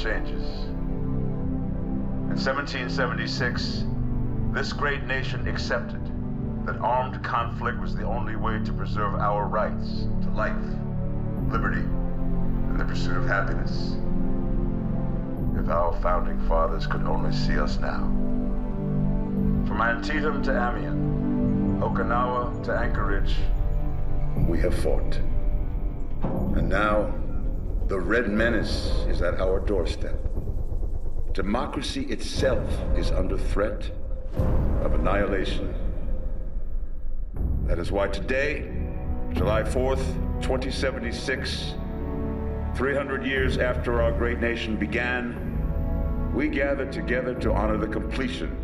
changes. In 1776, this great nation accepted that armed conflict was the only way to preserve our rights to life, liberty, and the pursuit of happiness. If our founding fathers could only see us now. From Antietam to Amiens, Okinawa to Anchorage, we have fought. And now, the Red Menace is at our doorstep. Democracy itself is under threat of annihilation. That is why today, July 4th, 2076, 300 years after our great nation began, we gather together to honor the completion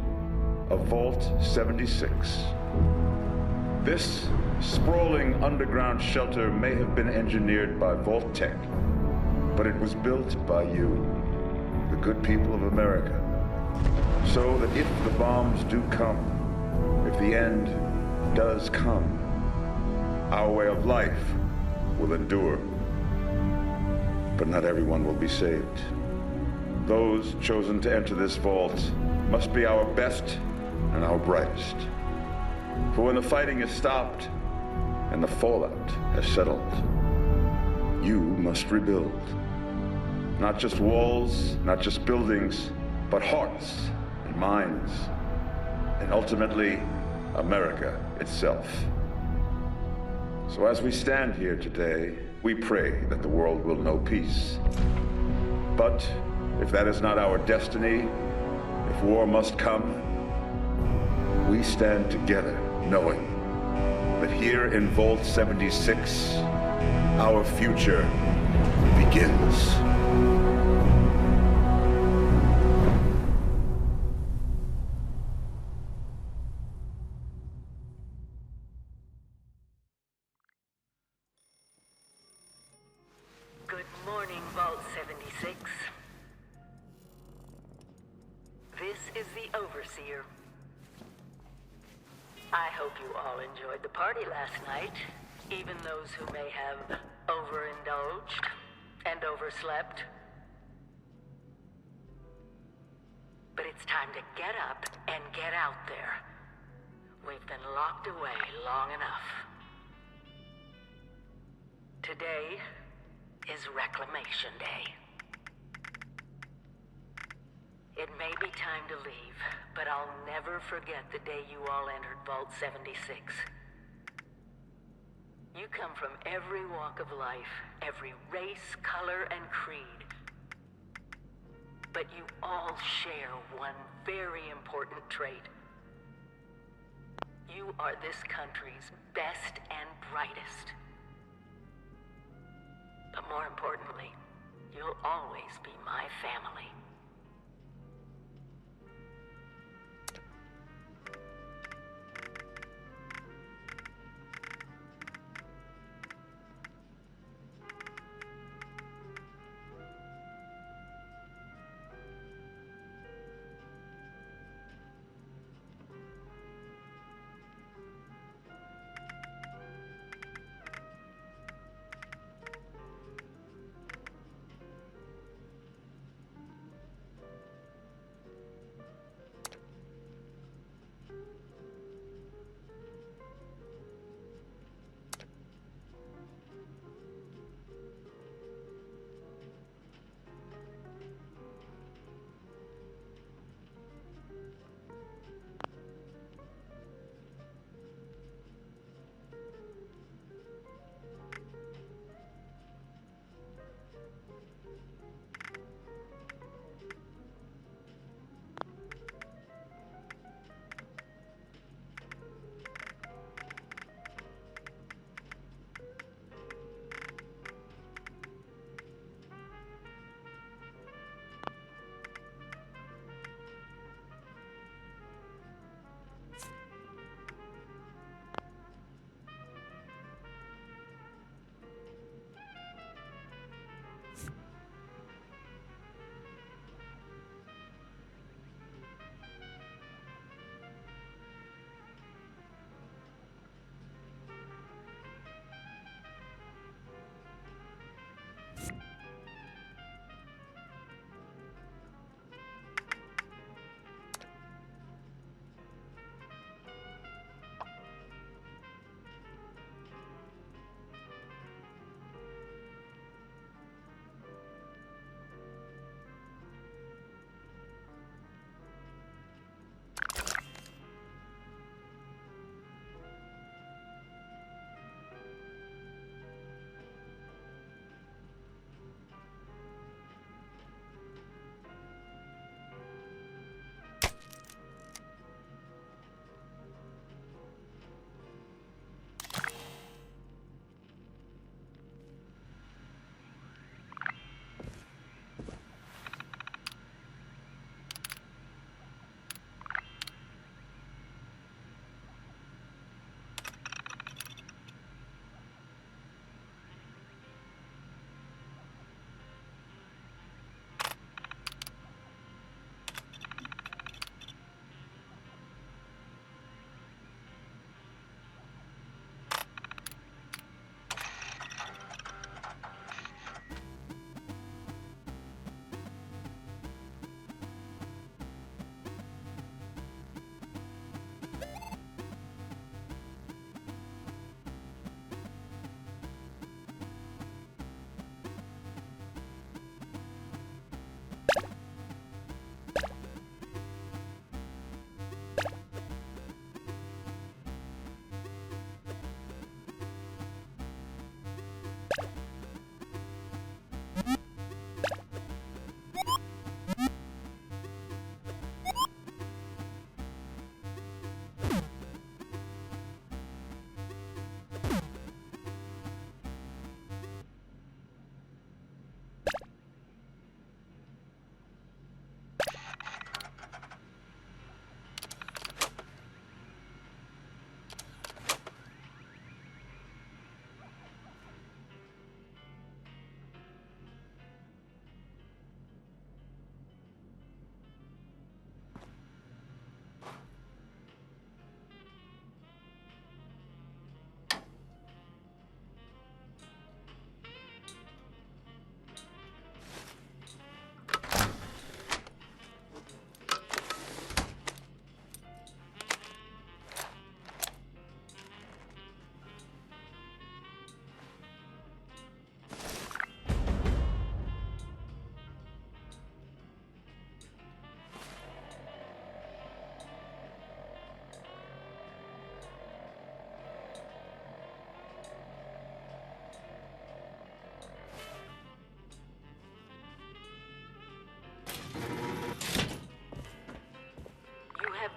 of Vault 76. This sprawling underground shelter may have been engineered by Vault Tech, but it was built by you, the good people of America, so that if the bombs do come, if the end does come, our way of life will endure. But not everyone will be saved. Those chosen to enter this vault must be our best and our brightest. For when the fighting is stopped and the fallout has settled, you must rebuild. Not just walls, not just buildings, but hearts and minds, and ultimately, America itself. So as we stand here today, we pray that the world will know peace. But if that is not our destiny, if war must come, we stand together knowing that here in Vault 76, our future begins. Good morning, Vault 76. This is the Overseer. I hope you all enjoyed the party last night, even those who may have overindulged and overslept. But it's time to get up and get out there. We've been locked away long enough. Today is Reclamation Day. It may be time to leave, but I'll never forget the day you all entered Vault 76. You come from every walk of life, every race, color, and creed. But you all share one very important trait. You are this country's best and brightest. But more importantly, you'll always be my family.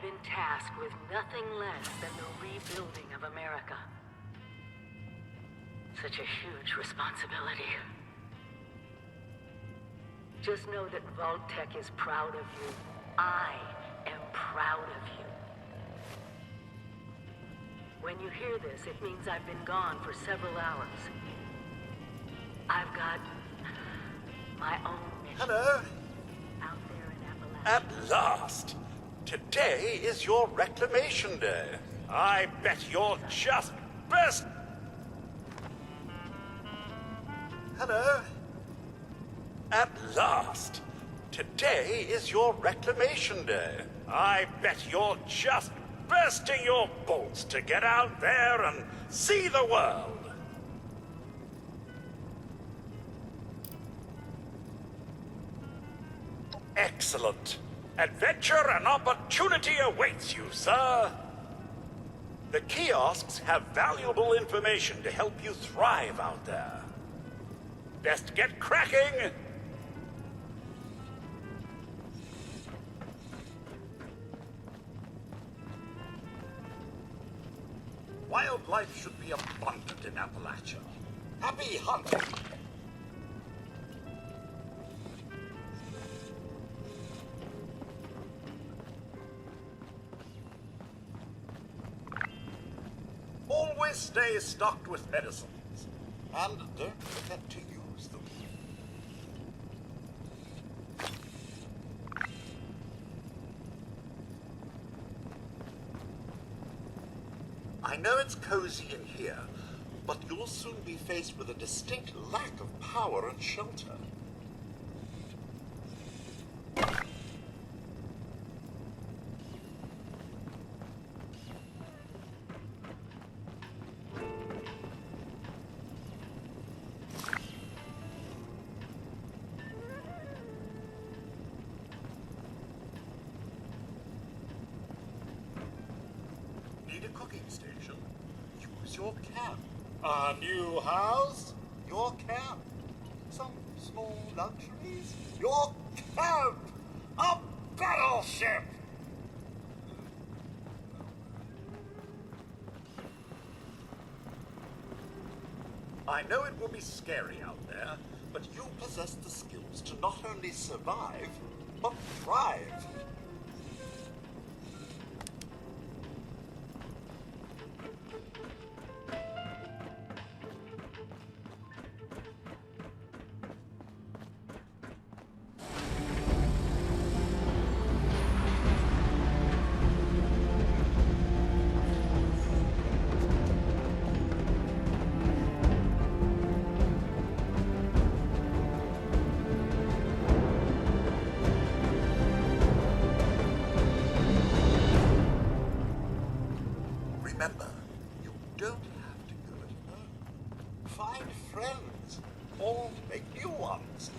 been tasked with nothing less than the rebuilding of America. Such a huge responsibility. Just know that Vault-Tec is proud of you. I am proud of you. When you hear this, it means I've been gone for several hours. I've got my own mission. Hello. Out there in Appalachia. At last! Today is your reclamation day. I bet you're just best. Hello. At last! Today is your reclamation day. I bet you're just bursting your bolts to get out there and see the world. Excellent. Adventure and opportunity awaits you, sir. The kiosks have valuable information to help you thrive out there. Best get cracking! Wildlife should be abundant in Appalachia. Happy hunting! Always stay stocked with medicines. And don't forget to use them. I know it's cozy in here, but you'll soon be faced with a distinct lack of power and shelter. Need a cooking station? Use your camp. A new house? Your camp. Some small luxuries? Your camp! A battleship! I know it will be scary out there, but you possess the skills to not only survive, but thrive. Remember, you don't have to go it alone. Find friends, or make new ones.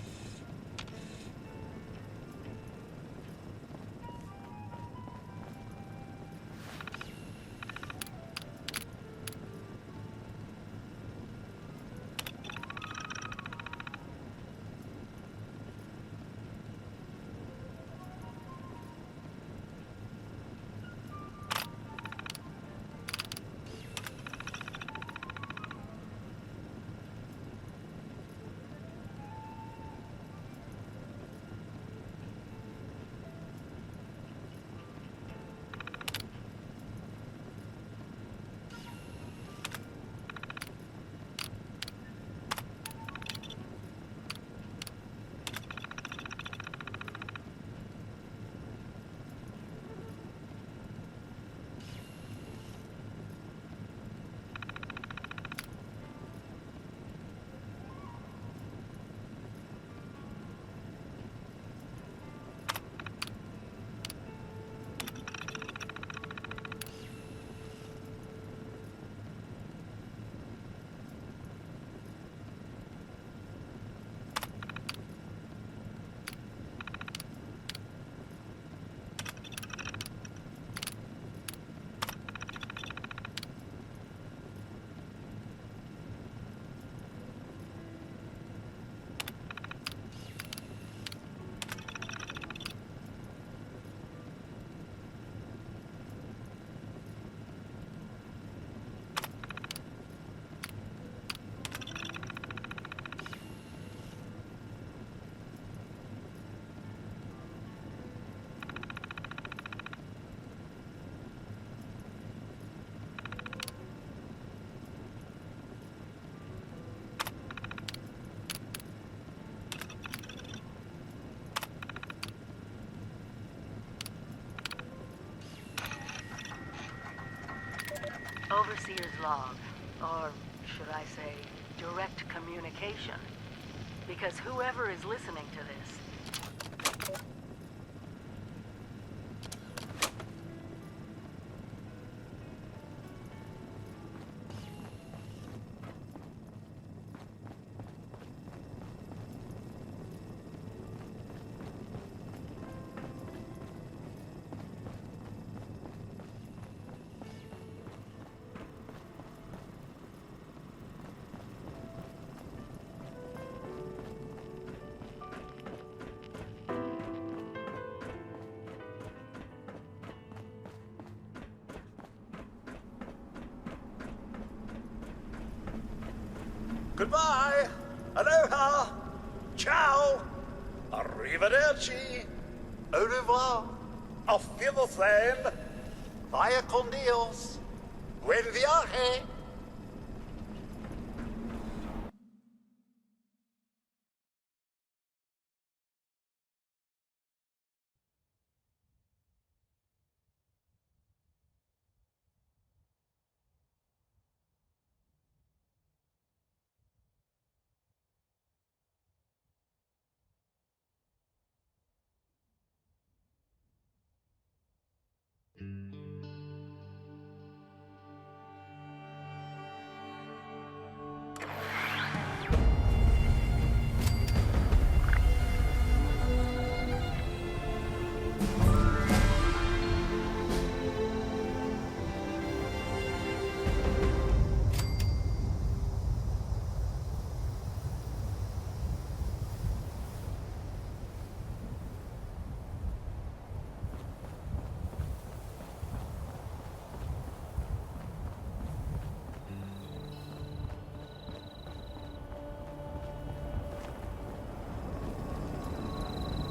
Overseer's log, or should I say, direct communication. Because whoever is listening to this... Goodbye. Aloha. Ciao. Arrivederci. Au revoir. Auf Wiedersehen. Vaya con Dios. Buen viaje.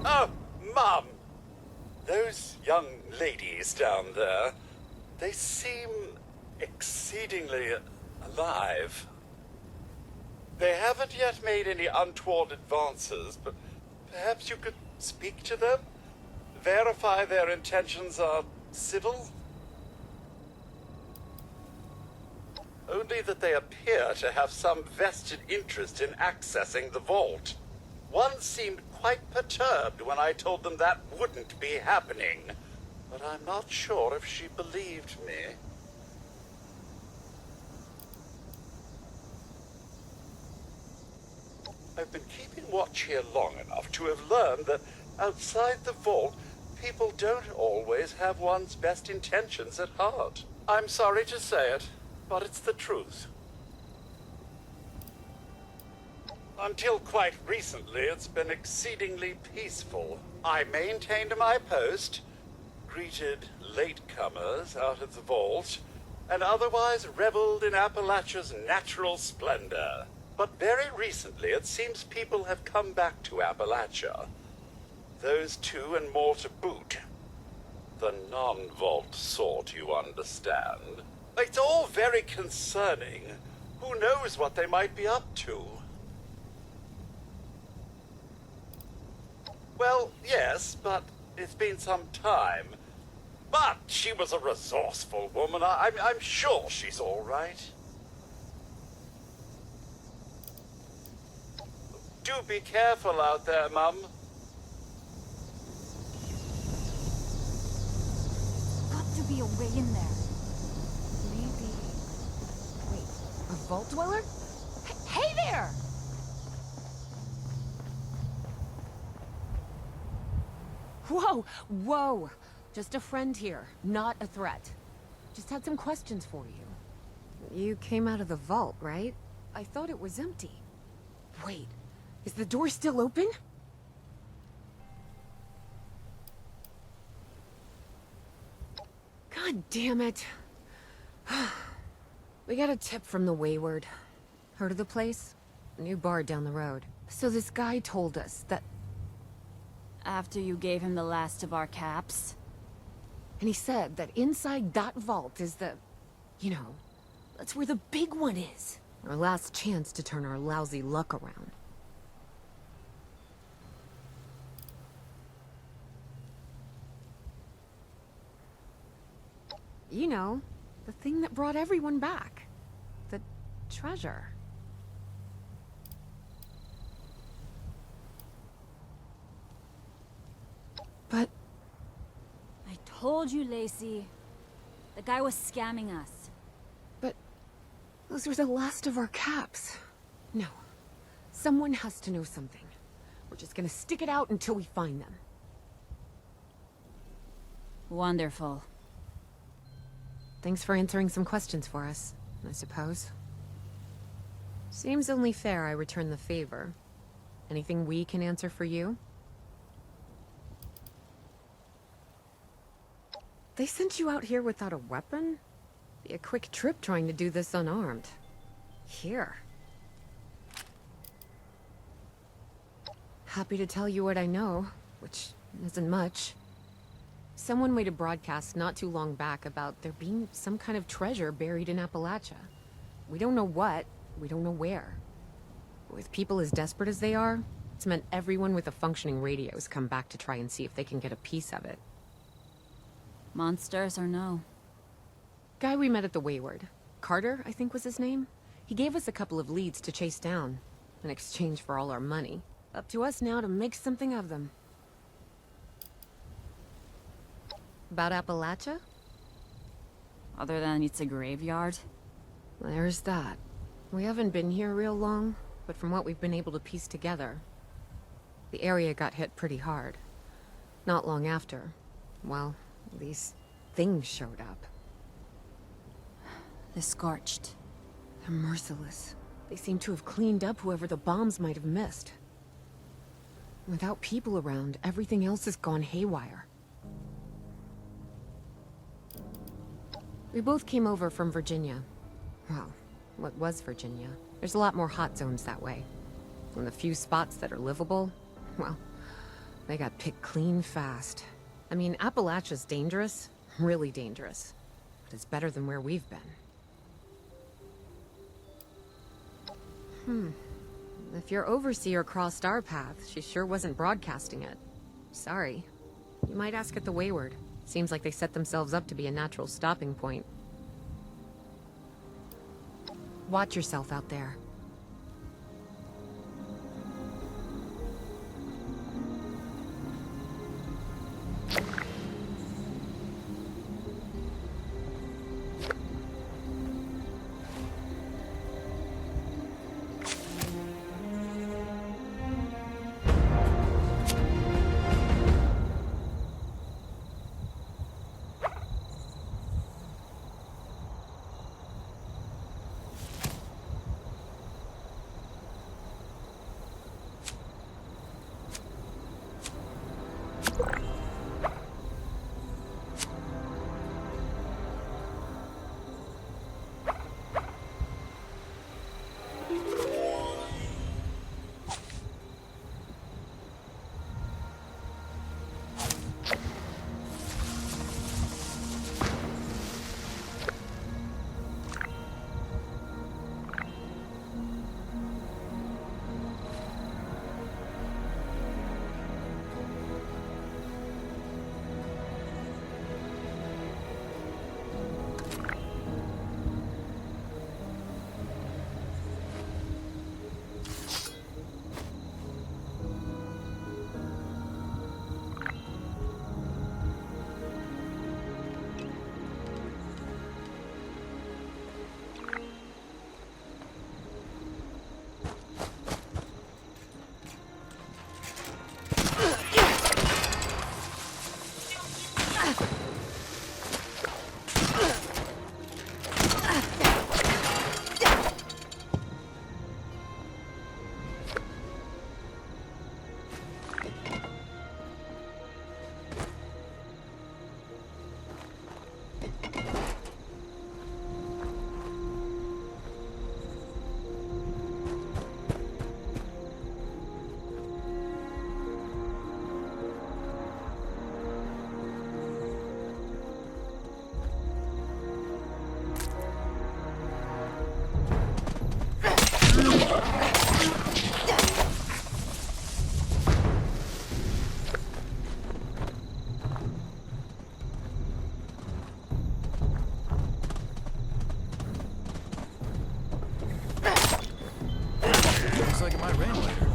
Oh, Mum! Those young ladies down there, they seem exceedingly alive. They haven't yet made any untoward advances, but perhaps you could speak to them? Verify their intentions are civil? Only that they appear to have some vested interest in accessing the vault. One seemed quite perturbed when I told them that wouldn't be happening, but I'm not sure if she believed me. I've been keeping watch here long enough to have learned that outside the vault, people don't always have one's best intentions at heart. I'm sorry to say it, but it's the truth. Until quite recently, it's been exceedingly peaceful. I maintained my post, greeted latecomers out of the vault, and otherwise reveled in Appalachia's natural splendor. But very recently, it seems people have come back to Appalachia. Those two and more to boot. The non-vault sort, you understand. It's all very concerning. Who knows what they might be up to? Well, yes, but it's been some time. But she was a resourceful woman. I'm sure she's all right. Do be careful out there, Mum. Got to be a way in there. Maybe... Wait, a vault dweller? Hey there! Whoa, whoa! Just a friend here, not a threat. Just had some questions for you. You came out of the vault, right? I thought it was empty. Wait, is the door still open? God damn it. We got a tip from the Wayward. Heard of the place? A new bar down the road. So this guy told us that... After you gave him the last of our caps? And he said that inside that vault is the... You know, that's where the big one is. Our last chance to turn our lousy luck around. You know, The thing that brought everyone back. The treasure. But... I told you, Lacey. The guy was scamming us. But... those were the last of our caps. No. Someone has to know something. We're just gonna stick it out until we find them. Wonderful. Thanks for answering some questions for us, I suppose. Seems only fair I return the favor. Anything we can answer for you? They sent you out here without a weapon? Be a quick trip trying to do this unarmed. Here. Happy to tell you what I know, which isn't much. Someone made a broadcast not too long back about there being some kind of treasure buried in Appalachia. We don't know what, we don't know where. With people as desperate as they are, it's meant everyone with a functioning radio has come back to try and see if they can get a piece of it. Monsters or no? Guy we met at the Wayward. Carter, I think was his name. He gave us a couple of leads to chase down, in exchange for all our money. Up to us now to make something of them. About Appalachia? Other than it's a graveyard? There's that. We haven't been here real long, but from what we've been able to piece together, the area got hit pretty hard. Not long after, well, these things showed up. The Scorched. They're merciless. They seem to have cleaned up whoever the bombs might have missed. Without people around, everything else has gone haywire. We both came over from Virginia. Well, what was Virginia? There's a lot more hot zones that way. And the few spots that are livable, well, they got picked clean fast. I mean, Appalachia's dangerous, really dangerous. But it's better than where we've been. If your overseer crossed our path, she sure wasn't broadcasting it. Sorry. You might ask at the Wayward. Seems like they set themselves up to be a natural stopping point. Watch yourself out there. might rain later.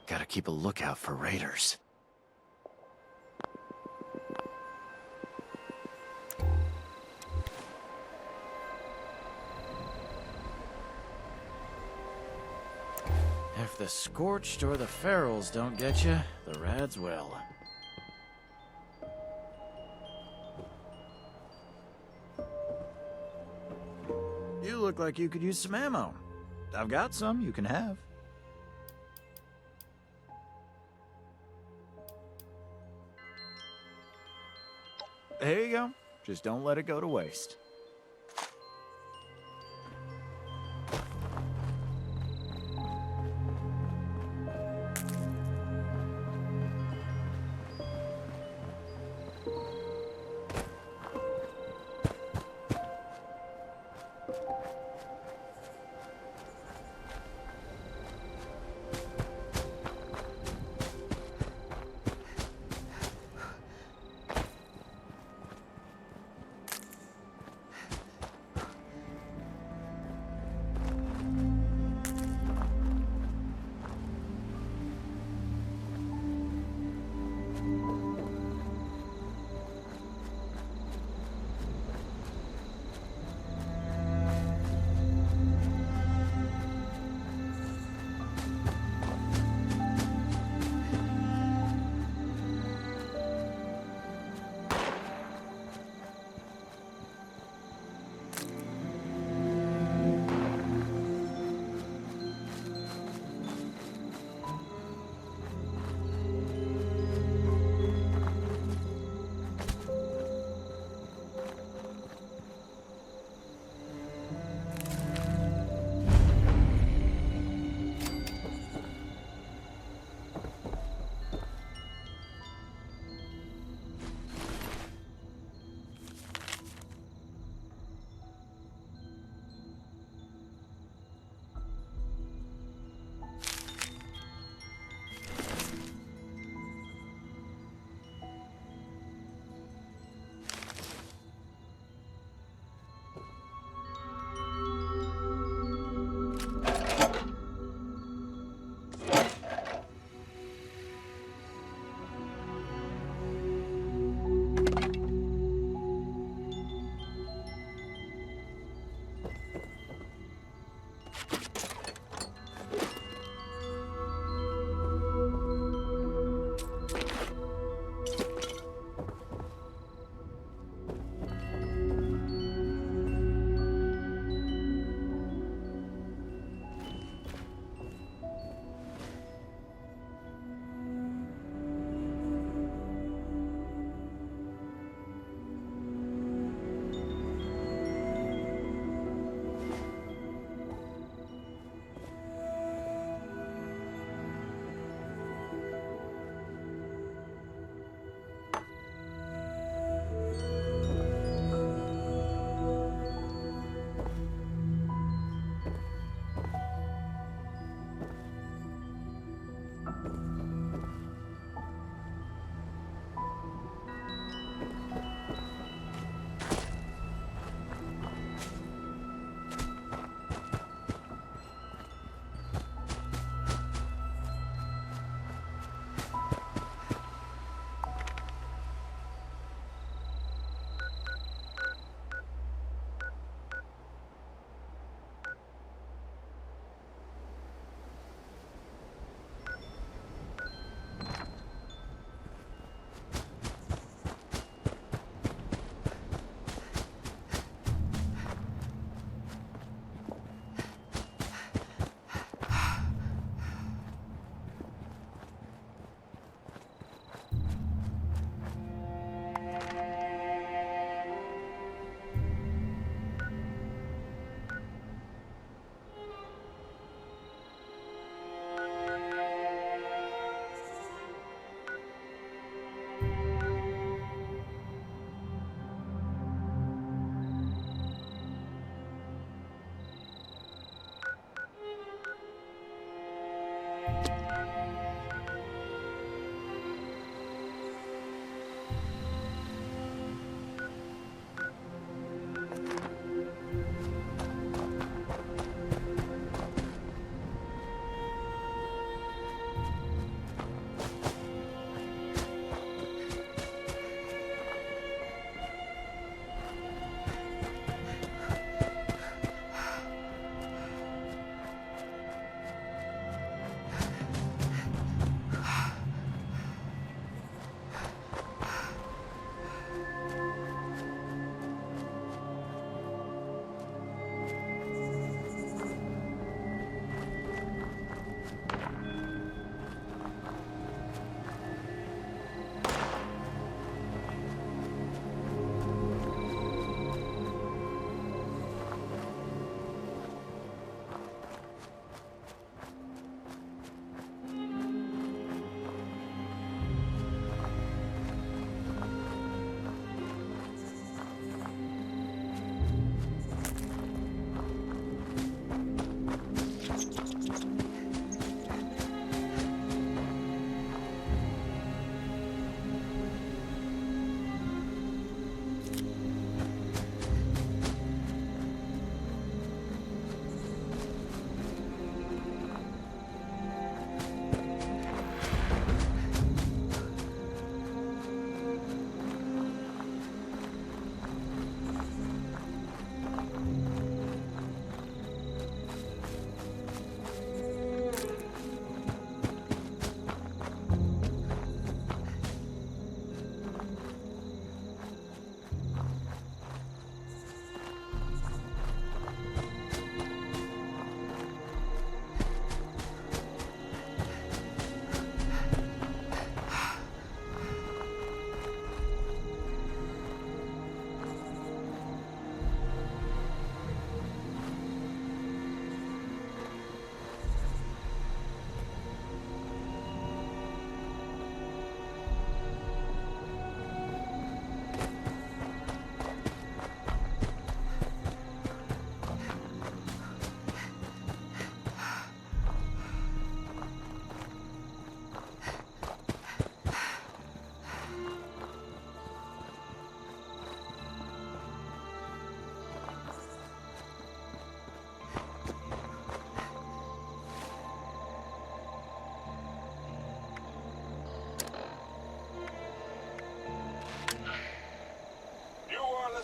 Gotta keep a lookout for raiders. If the Scorched or the Ferals don't get you, the Rads will. You look like you could use some ammo. I've got some you can have. There you go. Just don't let it go to waste.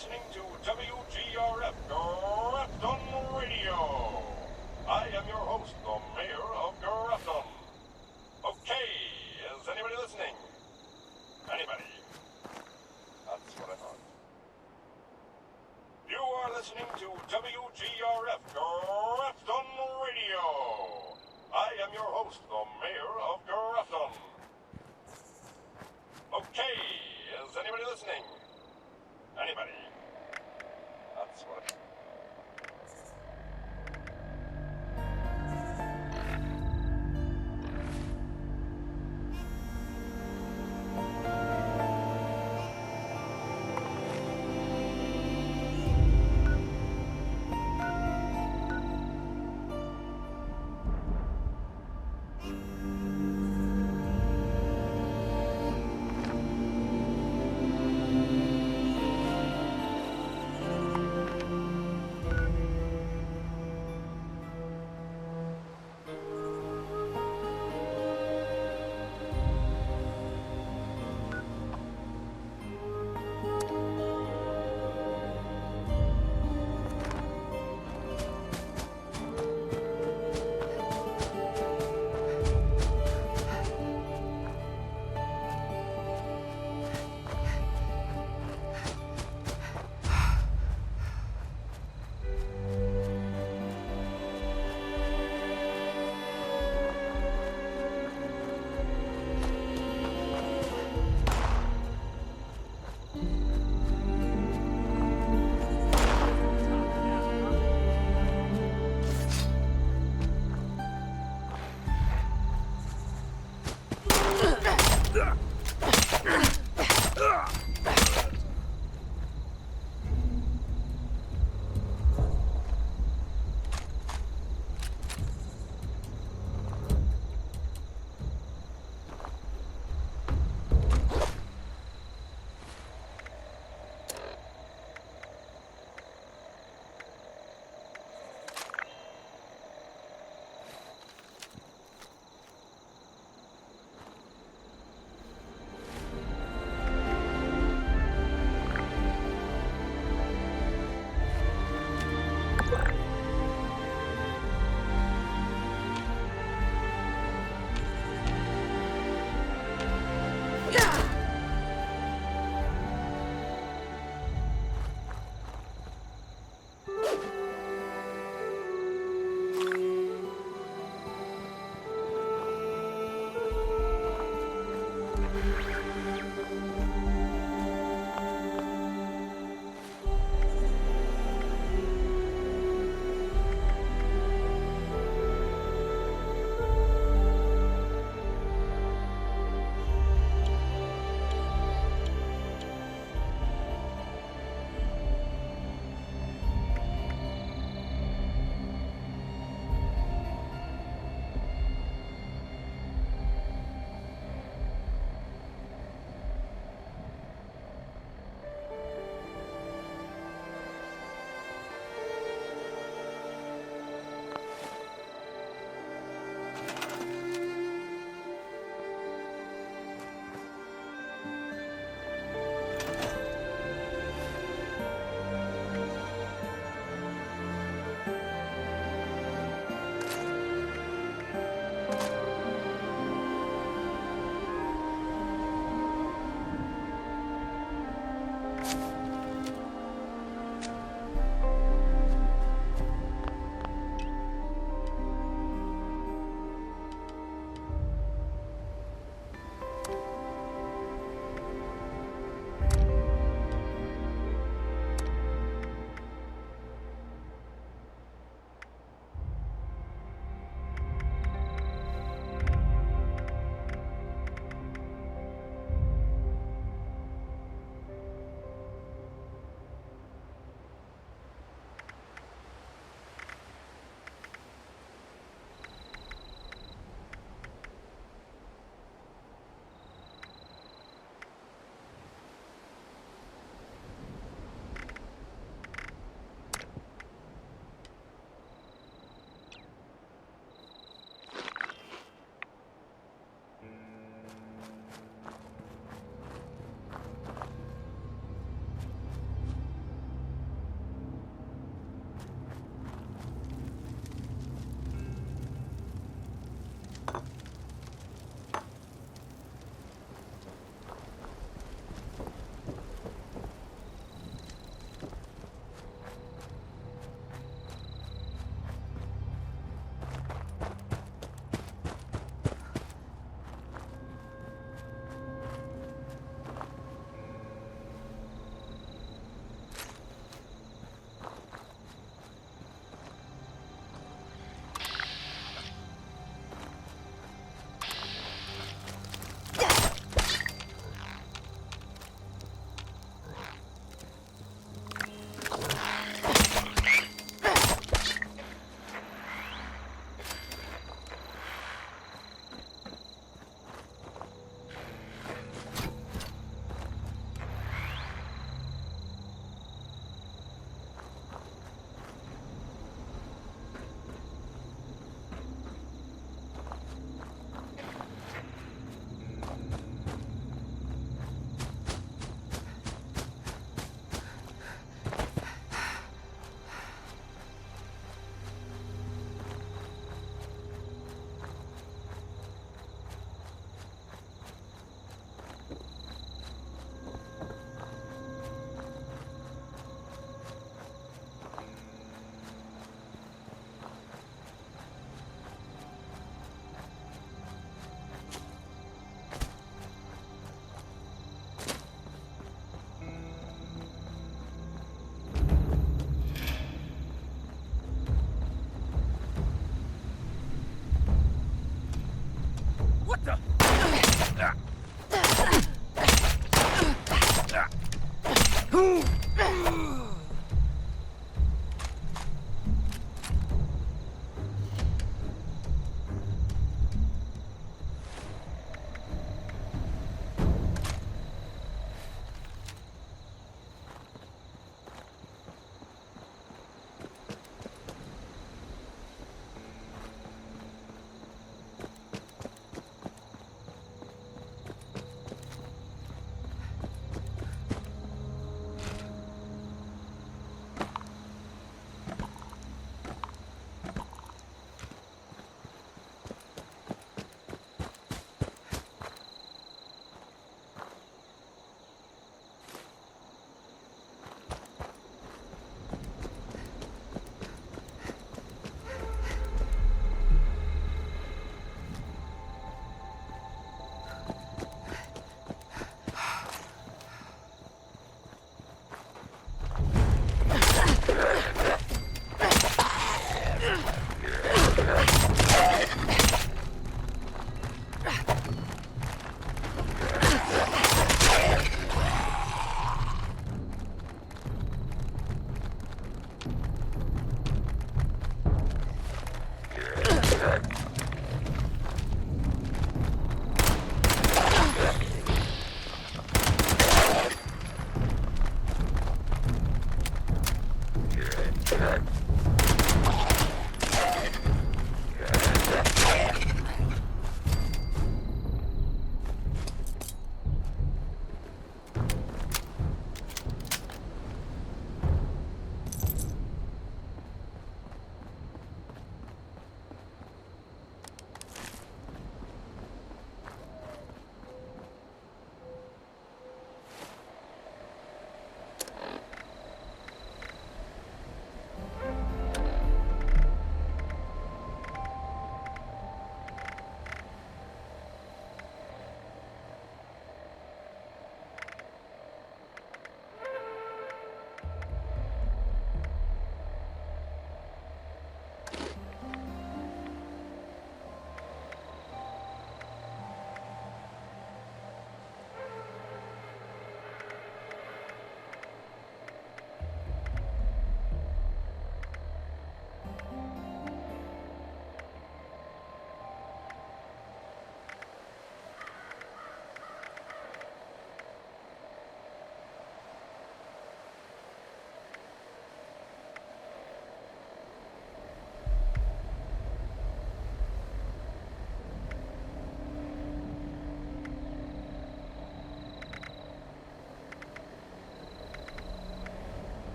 listening to WGRF, Grafton Radio. I am your host, the mayor of Grafton. Okay, is anybody listening? Anybody? That's what I thought. You are listening to WGRF, Grafton Radio. I am your host, the mayor of Grafton. Okay, is anybody listening? Anybody? That's what I...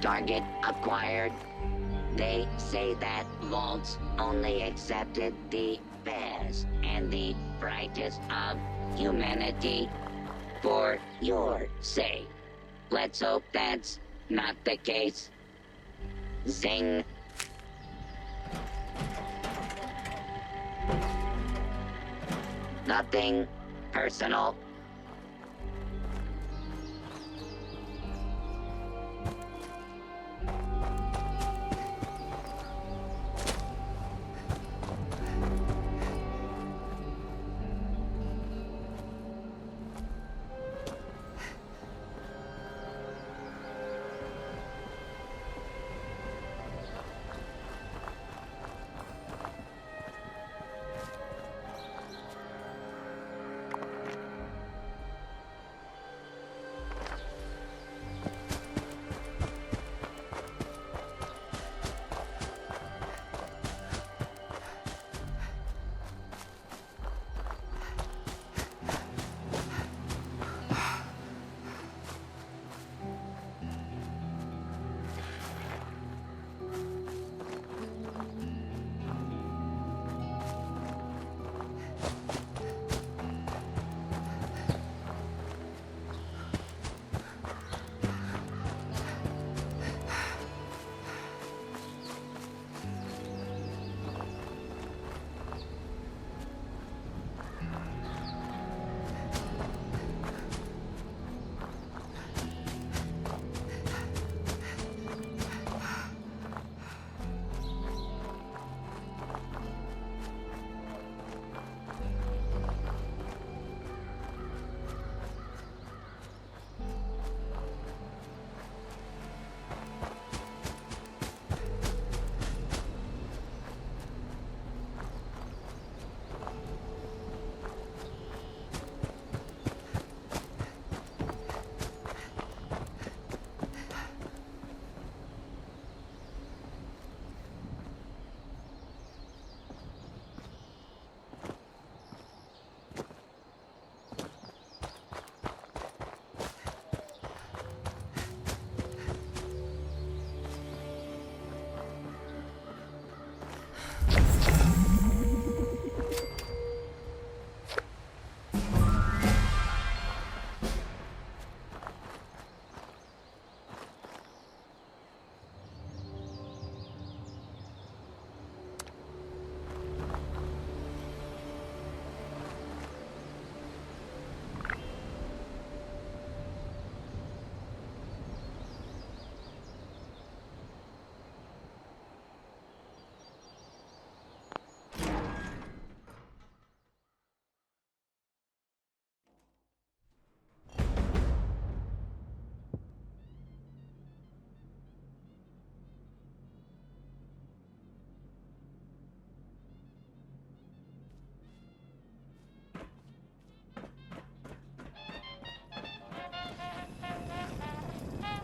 Target acquired. They say that vaults only accepted the best and the brightest of humanity. For your sake. Let's hope that's not the case. Zing. Nothing personal.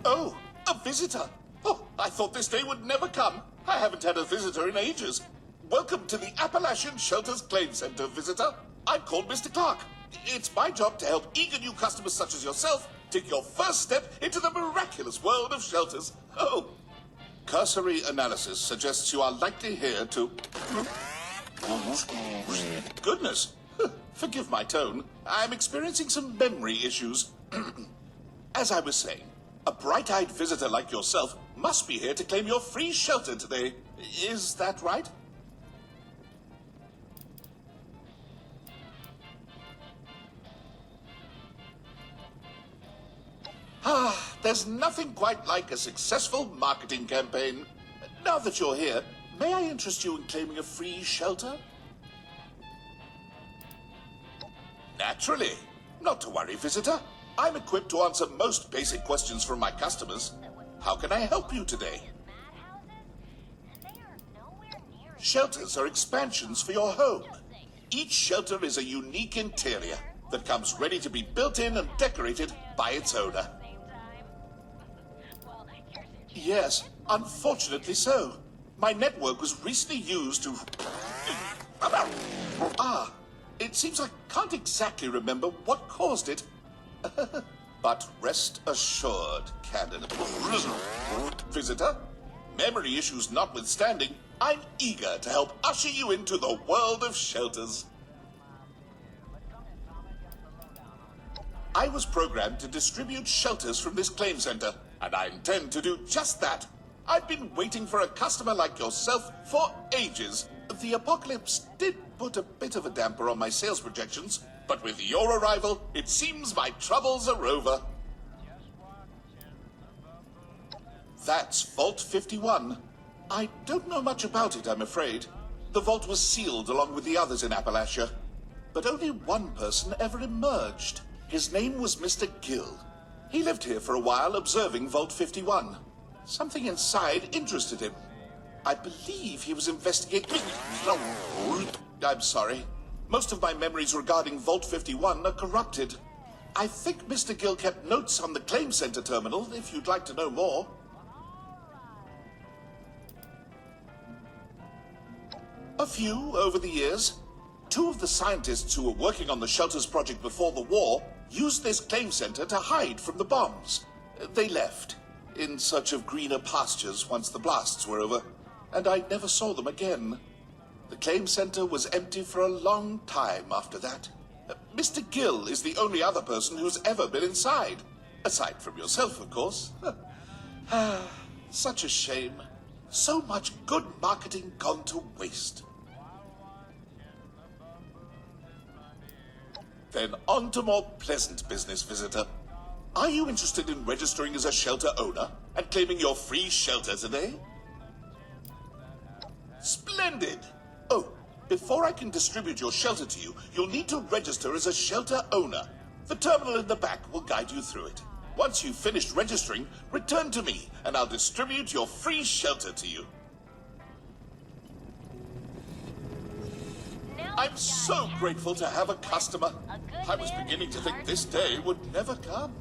Oh, a visitor. Oh, I thought this day would never come. I haven't had a visitor in ages. Welcome to the Appalachian Shelters Claim Center, visitor. I'm called Mr. Clark. It's my job to help eager new customers such as yourself take your first step into the miraculous world of shelters. Oh, cursory analysis suggests you are likely here to... Goodness, forgive my tone. I'm experiencing some memory issues. As I was saying, a bright-eyed visitor like yourself must be here to claim your free shelter today. Is that right? Ah, there's nothing quite like a successful marketing campaign. Now that you're here, may I interest you in claiming a free shelter? Naturally. Not to worry, visitor. I'm equipped to answer most basic questions from my customers. How can I help you today? Shelters are expansions for your home. Each shelter is a unique interior that comes ready to be built in and decorated by its owner. Yes, unfortunately so. My network was recently used to... it seems I can't exactly remember what caused it. But rest assured, candidate visitor, memory issues notwithstanding, I'm eager to help usher you into the world of shelters. I was programmed to distribute shelters from this claim center, and I intend to do just that. I've been waiting for a customer like yourself for ages. The apocalypse did put a bit of a damper on my sales projections, but with your arrival, it seems my troubles are over. That's Vault 51. I don't know much about it, I'm afraid. The vault was sealed along with the others in Appalachia, but only one person ever emerged. His name was Mr. Gill. He lived here for a while observing Vault 51. Something inside interested him. I believe he was investigating... I'm sorry. Most of my memories regarding Vault 51 are corrupted. I think Mr. Gill kept notes on the claim center terminal, if you'd like to know more. A few over the years. Two of the scientists who were working on the shelters project before the war used this claim center to hide from the bombs. They left, in search of greener pastures once the blasts were over, and I never saw them again. The claim center was empty for a long time after that. Mr. Gill is the only other person who's ever been inside. Aside from yourself, of course. Such a shame. So much good marketing gone to waste. Then on to more pleasant business, visitor. Are you interested in registering as a shelter owner and claiming your free shelter today? Splendid! Oh, before I can distribute your shelter to you, you'll need to register as a shelter owner. The terminal in the back will guide you through it. Once you've finished registering, return to me, and I'll distribute your free shelter to you. I'm so grateful to have a customer. I was beginning to think this day would never come.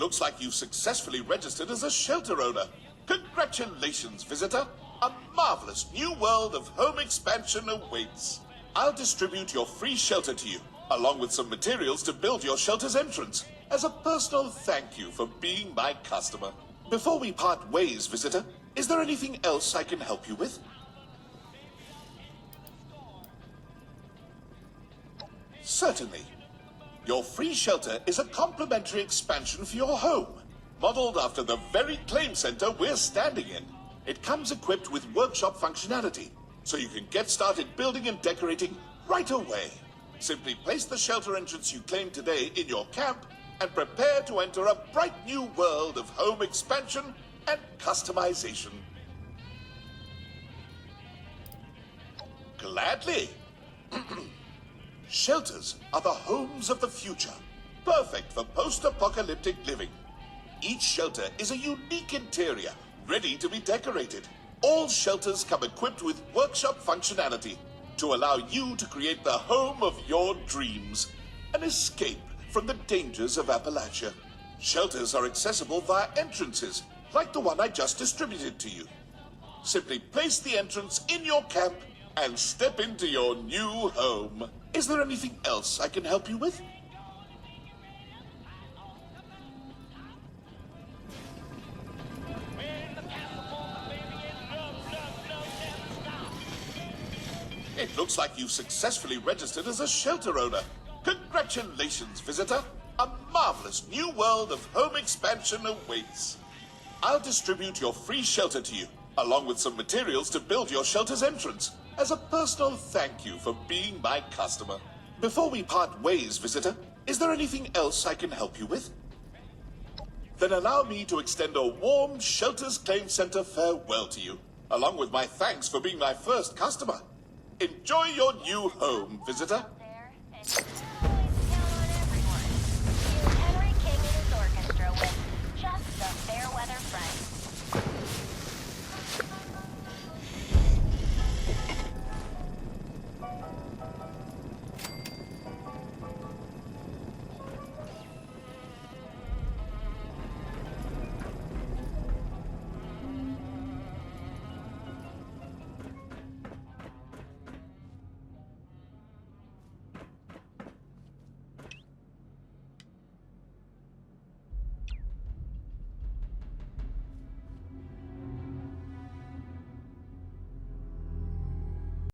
looks like you've successfully registered as a shelter owner. Congratulations, visitor. A marvelous new world of home expansion awaits. I'll distribute your free shelter to you, along with some materials to build your shelter's entrance, as a personal thank you for being my customer. Before we part ways, visitor, is there anything else I can help you with? Certainly. Your free shelter is a complimentary expansion for your home, modeled after the very claim center we're standing in. It comes equipped with workshop functionality, so you can get started building and decorating right away. Simply place the shelter entrance you claimed today in your camp and prepare to enter a bright new world of home expansion and customization. Gladly. Shelters are the homes of the future, perfect for post-apocalyptic living. Each shelter is a unique interior, ready to be decorated. All shelters come equipped with workshop functionality to allow you to create the home of your dreams, an escape from the dangers of Appalachia. Shelters are accessible via entrances, like the one I just distributed to you. Simply place the entrance in your camp and step into your new home. Is there anything else I can help you with? It looks like you've successfully registered as a shelter owner. Congratulations, visitor. A marvelous new world of home expansion awaits. I'll distribute your free shelter to you, along with some materials to build your shelter's entrance, as a personal thank you for being my customer. Before we part ways, visitor, is there anything else I can help you with? Then allow me to extend a warm Shelters Claim Center farewell to you, along with my thanks for being my first customer. Enjoy your new home, visitor. Henry King and his orchestra with Just the Fairweather Friends.